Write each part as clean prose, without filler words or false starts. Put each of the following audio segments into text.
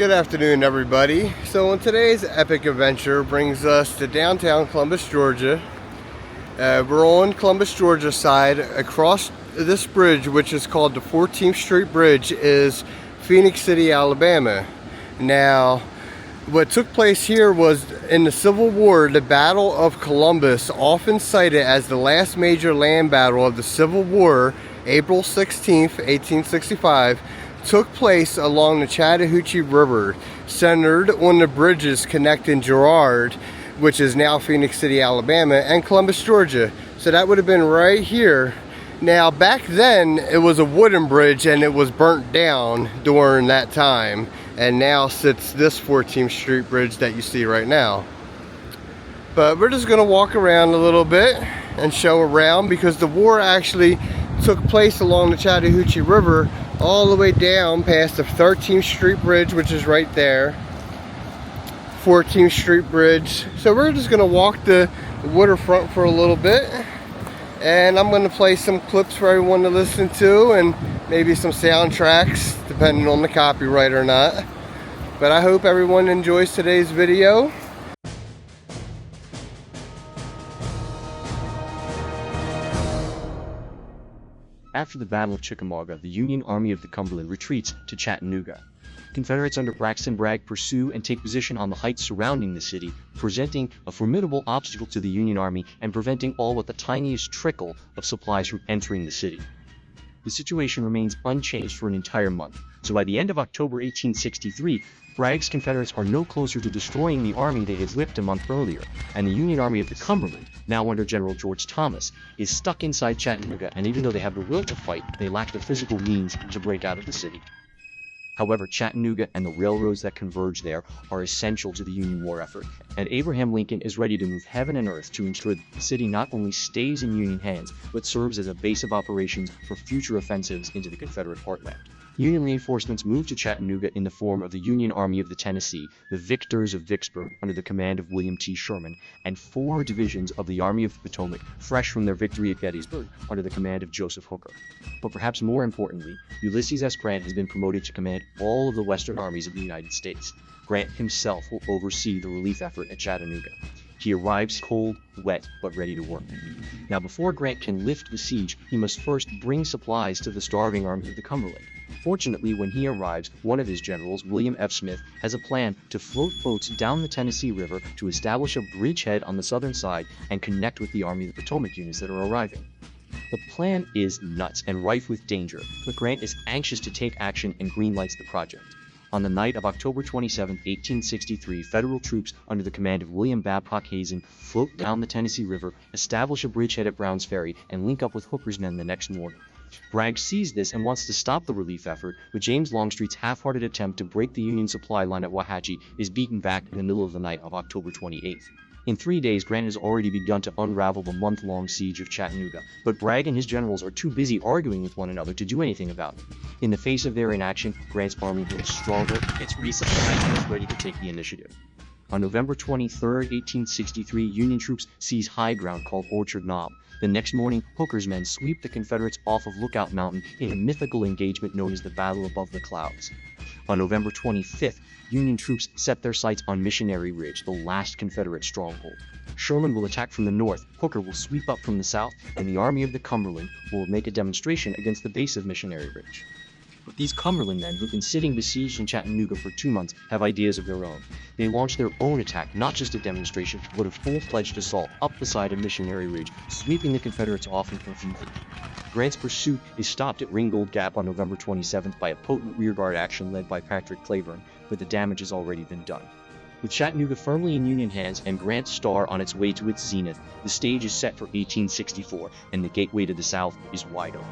Good afternoon, everybody. So today's epic adventure brings us to downtown Columbus, Georgia. We're on Columbus, Georgia side. Across this bridge, which is called the 14th Street Bridge, is Phenix City, Alabama. Now, what took place here was in the Civil War, the Battle of Columbus, often cited as the last major land battle of the Civil War, April 16th, 1865, took place along the Chattahoochee River, centered on the bridges connecting Girard, which is now Phenix City, Alabama, and Columbus, Georgia. So that would have been right here. Now, back then, it was a wooden bridge and it was burnt down during that time. And now sits this 14th Street Bridge that you see right now. But we're just gonna walk around a little bit and show around, because the war actually took place along the Chattahoochee River all the way down past the 13th Street Bridge, which is right there, 14th Street Bridge. So we're just gonna walk the waterfront for a little bit, and I'm gonna play some clips for everyone to listen to, and maybe some soundtracks, depending on the copyright or not. But I hope everyone enjoys today's video. After the Battle of Chickamauga, the Union Army of the Cumberland retreats to Chattanooga. Confederates under Braxton Bragg pursue and take position on the heights surrounding the city, presenting a formidable obstacle to the Union Army and preventing all but the tiniest trickle of supplies from entering the city. The situation remains unchanged for an entire month, so by the end of October 1863, Bragg's Confederates are no closer to destroying the army they had whipped a month earlier, and the Union Army of the Cumberland, now under General George Thomas, is stuck inside Chattanooga, and even though they have the will to fight, they lack the physical means to break out of the city. However, Chattanooga and the railroads that converge there are essential to the Union war effort, and Abraham Lincoln is ready to move heaven and earth to ensure that the city not only stays in Union hands, but serves as a base of operations for future offensives into the Confederate heartland. Union reinforcements moved to Chattanooga in the form of the Union Army of the Tennessee, the Victors of Vicksburg under the command of William T. Sherman, and 4 divisions of the Army of the Potomac, fresh from their victory at Gettysburg, under the command of Joseph Hooker. But perhaps more importantly, Ulysses S. Grant has been promoted to command all of the Western armies of the United States. Grant himself will oversee the relief effort at Chattanooga. He arrives cold, wet, but ready to work. Now, before Grant can lift the siege, he must first bring supplies to the starving army of the Cumberland. Fortunately, when he arrives, one of his generals, William F. Smith, has a plan to float boats down the Tennessee River to establish a bridgehead on the southern side and connect with the Army of the Potomac units that are arriving. The plan is nuts and rife with danger, but Grant is anxious to take action and greenlights the project. On the night of October 27, 1863, federal troops under the command of William Babcock Hazen float down the Tennessee River, establish a bridgehead at Brown's Ferry, and link up with Hooker's men the next morning. Bragg sees this and wants to stop the relief effort, but James Longstreet's half-hearted attempt to break the Union supply line at Wauhatchie is beaten back in the middle of the night of October 28th. In 3 days, Grant has already begun to unravel the month-long siege of Chattanooga, but Bragg and his generals are too busy arguing with one another to do anything about it. In the face of their inaction, Grant's army grows stronger, gets resupplied, and is ready to take the initiative. On November 23, 1863, Union troops seize high ground called Orchard Knob. The next morning, Hooker's men sweep the Confederates off of Lookout Mountain in a mythical engagement known as the Battle Above the Clouds. On November 25th, Union troops set their sights on Missionary Ridge, the last Confederate stronghold. Sherman will attack from the north, Hooker will sweep up from the south, and the Army of the Cumberland will make a demonstration against the base of Missionary Ridge. But these Cumberland men, who've been sitting besieged in Chattanooga for 2 months, have ideas of their own. They launch their own attack, not just a demonstration, but a full-fledged assault up the side of Missionary Ridge, sweeping the Confederates off in confusion. Grant's pursuit is stopped at Ringgold Gap on November 27th by a potent rearguard action led by Patrick Cleburne, but the damage has already been done. With Chattanooga firmly in Union hands and Grant's star on its way to its zenith, the stage is set for 1864, and the gateway to the South is wide open.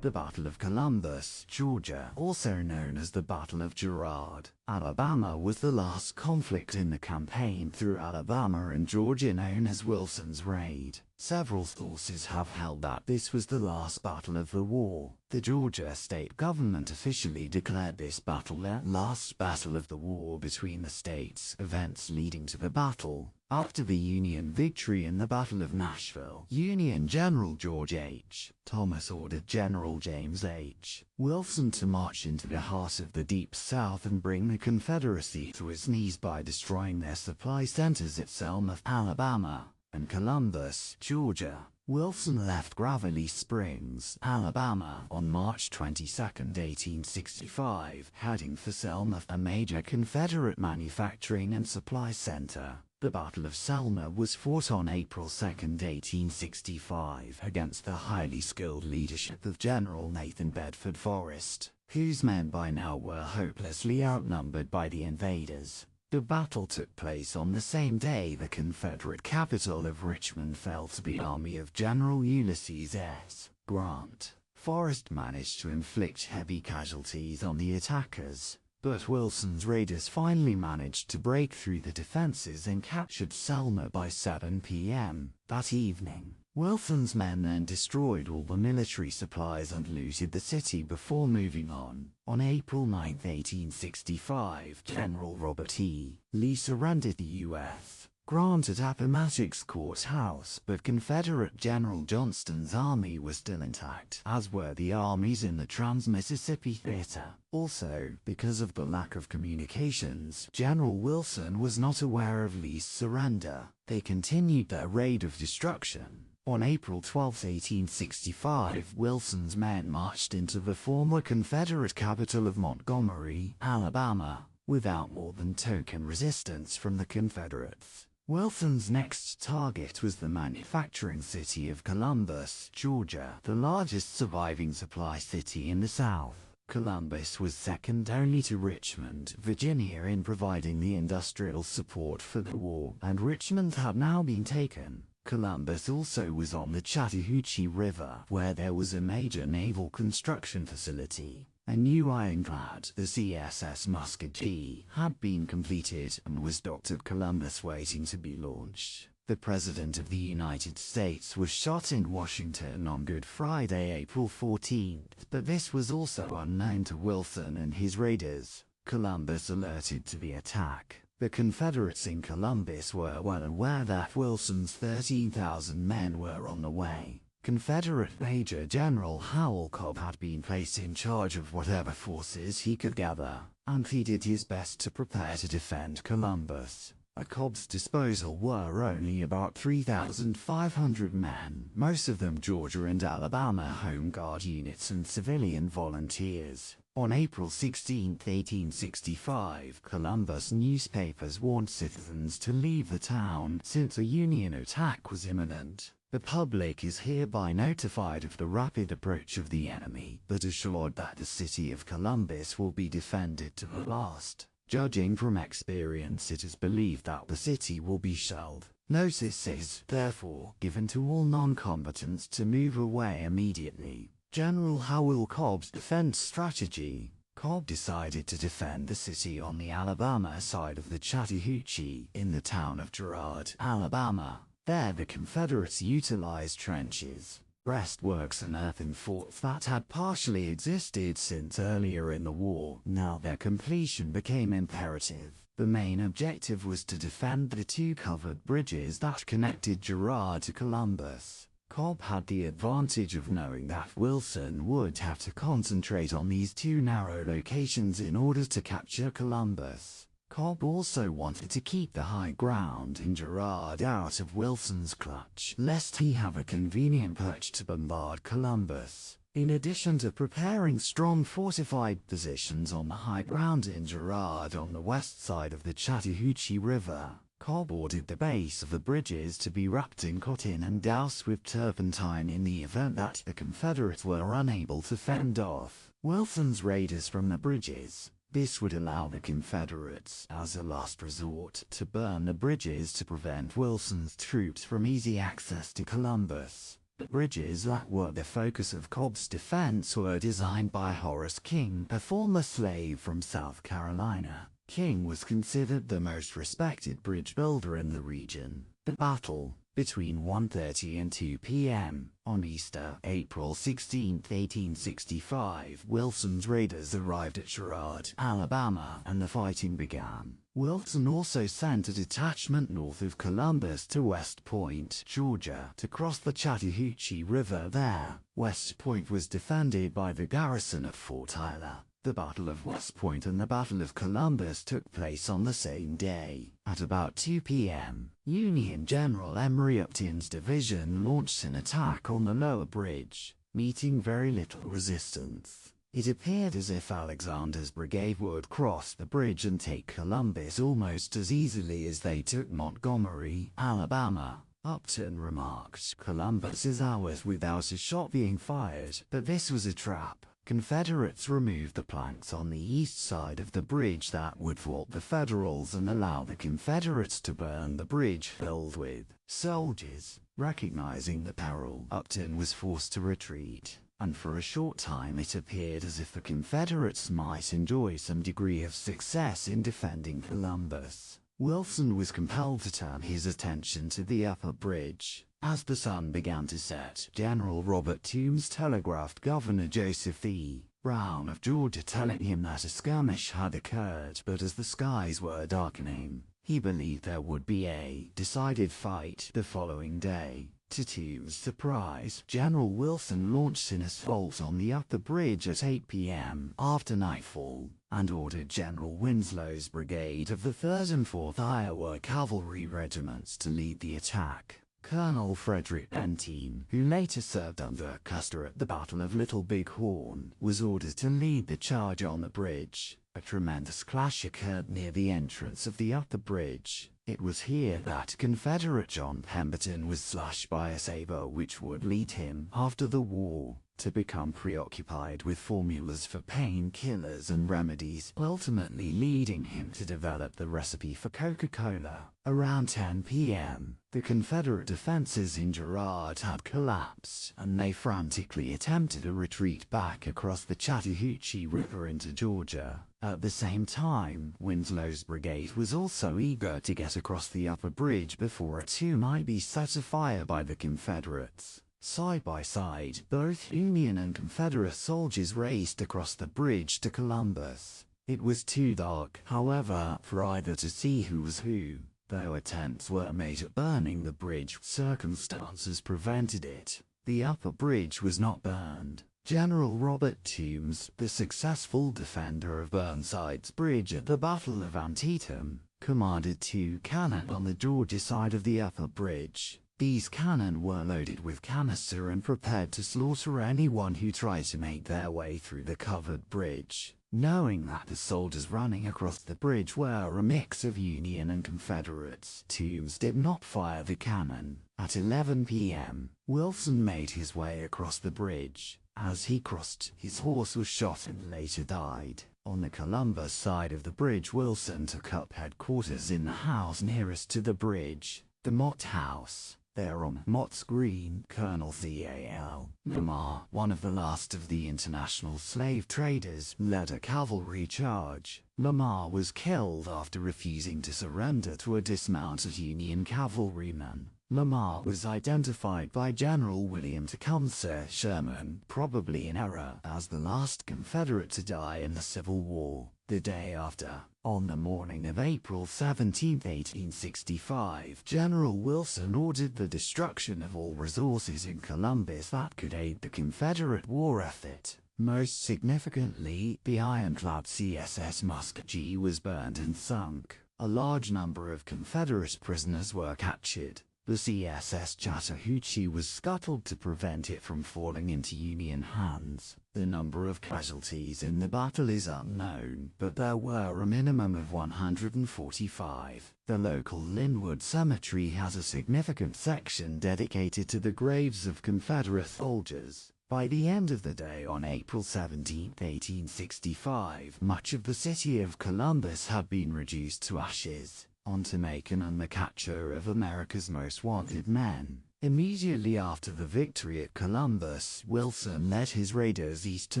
The Battle of Columbus, Georgia, also known as the Battle of Girard, Alabama, was the last conflict in the campaign through Alabama and Georgia known as Wilson's Raid. Several sources have held that this was the last battle of the war. The Georgia state government officially declared this battle the last battle of the war between the states. Events leading to the battle. After the Union victory in the Battle of Nashville, Union General George H. Thomas ordered General James H. Wilson to march into the heart of the Deep South and bring the Confederacy to its knees by destroying their supply centers at Selma, Alabama, and Columbus, Georgia. Wilson left Gravelly Springs, Alabama, on March 22, 1865, heading for Selma, a major Confederate manufacturing and supply center. The Battle of Selma was fought on April 2, 1865, against the highly skilled leadership of General Nathan Bedford Forrest, whose men by now were hopelessly outnumbered by the invaders. The battle took place on the same day the Confederate capital of Richmond fell to the army of General Ulysses S. Grant. Forrest managed to inflict heavy casualties on the attackers, but Wilson's raiders finally managed to break through the defenses and captured Selma by 7 p.m. that evening. Wilson's men then destroyed all the military supplies and looted the city before moving on. On April 9, 1865, General Robert E. Lee surrendered the U.S. Grant at Appomattox Courthouse, but Confederate General Johnston's army was still intact, as were the armies in the Trans-Mississippi Theater. Also, because of the lack of communications, General Wilson was not aware of Lee's surrender. They continued their raid of destruction. On April 12, 1865, Wilson's men marched into the former Confederate capital of Montgomery, Alabama, without more than token resistance from the Confederates. Wilson's next target was the manufacturing city of Columbus, Georgia, the largest surviving supply city in the South. Columbus was second only to Richmond, Virginia in providing the industrial support for the war, and Richmond had now been taken. Columbus also was on the Chattahoochee River, where there was a major naval construction facility. A new ironclad, the CSS Muscogee, had been completed and was docked at Columbus waiting to be launched. The President of the United States was shot in Washington on Good Friday, April 14th, but this was also unknown to Wilson and his raiders. Columbus alerted to the attack. The Confederates in Columbus were well aware that Wilson's 13,000 men were on the way. Confederate Major General Howell Cobb had been placed in charge of whatever forces he could gather, and he did his best to prepare to defend Columbus. At Cobb's disposal were only about 3,500 men, most of them Georgia and Alabama Home Guard units and civilian volunteers. On April 16, 1865, Columbus newspapers warned citizens to leave the town since a Union attack was imminent. The public is hereby notified of the rapid approach of the enemy, but assured that the city of Columbus will be defended to the last. Judging from experience, it is believed that the city will be shelled. Notice is, therefore, given to all non-combatants to move away immediately. General Howell Cobb's defense strategy. Cobb decided to defend the city on the Alabama side of the Chattahoochee, in the town of Girard, Alabama. There the Confederates utilized trenches, breastworks and earthen forts that had partially existed since earlier in the war. Now their completion became imperative. The main objective was to defend the two covered bridges that connected Girard to Columbus. Cobb had the advantage of knowing that Wilson would have to concentrate on these two narrow locations in order to capture Columbus. Cobb also wanted to keep the high ground in Girard out of Wilson's clutch, lest he have a convenient perch to bombard Columbus. In addition to preparing strong fortified positions on the high ground in Girard on the west side of the Chattahoochee River, Cobb ordered the base of the bridges to be wrapped in cotton and doused with turpentine in the event that the Confederates were unable to fend off Wilson's raiders from the bridges. This would allow the Confederates, as a last resort, to burn the bridges to prevent Wilson's troops from easy access to Columbus. The bridges that were the focus of Cobb's defense were designed by Horace King, a former slave from South Carolina. King was considered the most respected bridge builder in the region. The battle Between 1:30 and 2 p.m. on Easter, April 16, 1865, Wilson's raiders arrived at Girard, Alabama, and the fighting began. Wilson also sent a detachment north of Columbus to West Point, Georgia, to cross the Chattahoochee River there. West Point was defended by the garrison of Fort Tyler. The Battle of West Point and the Battle of Columbus took place on the same day. At about 2 p.m., Union General Emory Upton's division launched an attack on the lower bridge, meeting very little resistance. It appeared as if Alexander's brigade would cross the bridge and take Columbus almost as easily as they took Montgomery, Alabama. Upton remarked, "Columbus is ours without a shot being fired," but this was a trap. Confederates removed the planks on the east side of the bridge that would thwart the Federals and allow the Confederates to burn the bridge filled with soldiers. Recognizing the peril, Upton was forced to retreat, and for a short time it appeared as if the Confederates might enjoy some degree of success in defending Columbus. Wilson was compelled to turn his attention to the upper bridge. As the sun began to set, General Robert Toombs telegraphed Governor Joseph E. Brown of Georgia telling him that a skirmish had occurred, but as the skies were darkening, he believed there would be a decided fight the following day. To Toombs' surprise, General Wilson launched an assault on the upper bridge at 8 p.m. after nightfall, and ordered General Winslow's brigade of the 3rd and 4th Iowa Cavalry Regiments to lead the attack. Colonel Frederick Benteen, who later served under Custer at the Battle of Little Big Horn, was ordered to lead the charge on the bridge. A tremendous clash occurred near the entrance of the upper bridge. It was here that Confederate John Pemberton was slashed by a saber, which would lead him, after the war, to become preoccupied with formulas for painkillers and remedies, ultimately leading him to develop the recipe for Coca-Cola. Around 10 p.m., the Confederate defenses in Girard had collapsed, and they frantically attempted a retreat back across the Chattahoochee River into Georgia. At the same time, Winslow's brigade was also eager to get across the upper bridge before it too might be set afire by the Confederates. Side by side, both Union and Confederate soldiers raced across the bridge to Columbus. It was too dark, however, for either to see who was who. Though attempts were made at burning the bridge, circumstances prevented it. The upper bridge was not burned. General Robert Toombs, the successful defender of Burnside's bridge at the Battle of Antietam, commanded 2 cannon on the Georgia side of the upper bridge. These cannon were loaded with canister and prepared to slaughter anyone who tried to make their way through the covered bridge. Knowing that the soldiers running across the bridge were a mix of Union and Confederates, Toombs did not fire the cannon. At 11 p.m., Wilson made his way across the bridge. As he crossed, his horse was shot and later died. On the Columbus side of the bridge, Wilson took up headquarters in the house nearest to the bridge, the Mott House. There on Mott's Green, Colonel C.A.L. Lamar, one of the last of the international slave traders, led a cavalry charge. Lamar was killed after refusing to surrender to a dismounted Union cavalryman. Lamar was identified by General William Tecumseh Sherman, probably in error, as the last Confederate to die in the Civil War. The day after, on the morning of April 17, 1865, General Wilson ordered the destruction of all resources in Columbus that could aid the Confederate war effort. Most significantly, the ironclad CSS Muscogee was burned and sunk. A large number of Confederate prisoners were captured. The CSS Chattahoochee was scuttled to prevent it from falling into Union hands. The number of casualties in the battle is unknown, but there were a minimum of 145. The local Linwood Cemetery has a significant section dedicated to the graves of Confederate soldiers. By the end of the day on April 17, 1865, much of the city of Columbus had been reduced to ashes. On to Macon and the capture of America's most wanted men. Immediately after the victory at Columbus, Wilson led his raiders east to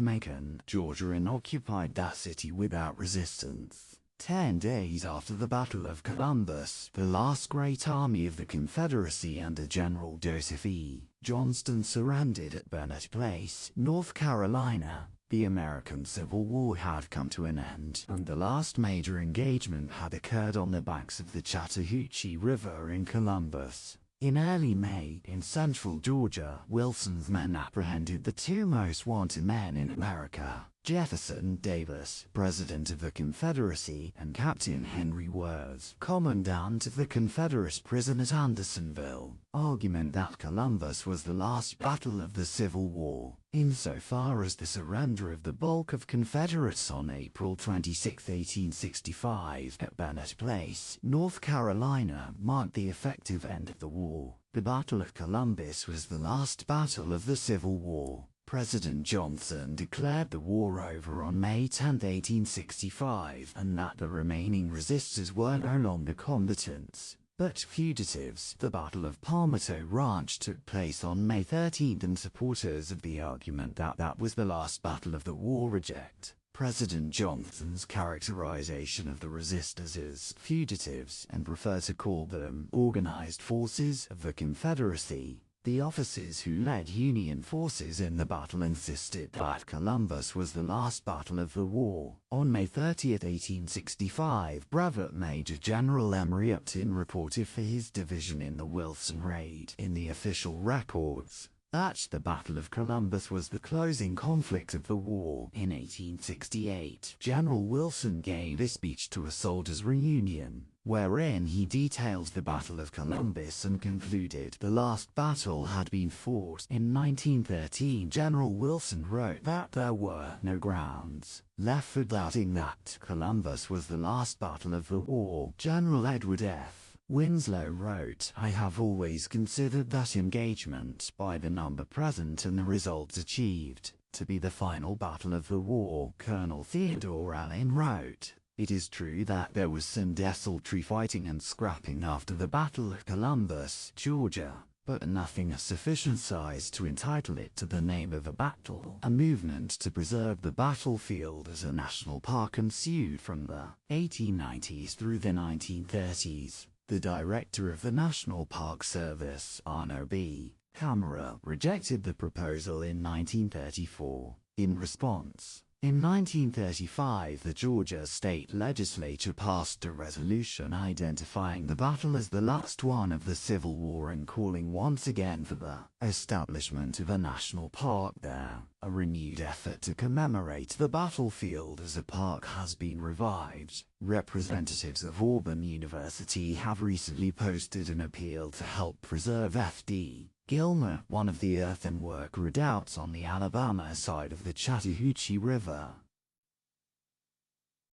Macon, Georgia, and occupied that city without resistance. 10 days after the Battle of Columbus, the last great army of the Confederacy under General Joseph E. Johnston surrendered at Bennett Place, North Carolina. The American Civil War had come to an end, and the last major engagement had occurred on the banks of the Chattahoochee River in Columbus. In early May, in central Georgia, Wilson's men apprehended the two most wanted men in America, Jefferson Davis, President of the Confederacy, and Captain Henry Wirz, Commandant of the Confederate prison at Andersonville. Argument that Columbus was the last battle of the Civil War, insofar as the surrender of the bulk of Confederates on April 26, 1865, at Bennett Place, North Carolina, marked the effective end of the war. The Battle of Columbus was the last battle of the Civil War. President Johnson declared the war over on May 10, 1865, and that the remaining resistors were no longer combatants, but fugitives. The Battle of Palmetto Ranch took place on May 13, and supporters of the argument that that was the last battle of the war reject President Johnson's characterization of the resistors as fugitives and prefer to call them organized forces of the Confederacy. The officers who led Union forces in the battle insisted that Columbus was the last battle of the war. On May 30, 1865, Brevet Major General Emory Upton reported for his division in the Wilson raid in the official records that the Battle of Columbus was the closing conflict of the war. In 1868, General Wilson gave a speech to a soldiers' reunion, wherein he details the Battle of Columbus and concluded the last battle had been fought. In 1913, General Wilson wrote that there were no grounds left for doubting that Columbus was the last battle of the war. General Edward F. Winslow wrote, "I have always considered that engagement, by the number present and the results achieved, to be the final battle of the war." Colonel Theodore Allen wrote, "It is true that there was some desultory fighting and scrapping after the Battle of Columbus, Georgia, but nothing of sufficient size to entitle it to the name of a battle." A movement to preserve the battlefield as a national park ensued from the 1890s through the 1930s. The director of the National Park Service, Arno B. Camera, rejected the proposal in 1934. In response, in 1935, the Georgia state legislature passed a resolution identifying the battle as the last one of the Civil War and calling once again for the establishment of a national park there. A renewed effort to commemorate the battlefield as a park has been revived. Representatives of Auburn University have recently posted an appeal to help preserve F.D. Gilmer, one of the earthenwork redoubts on the Alabama side of the Chattahoochee River.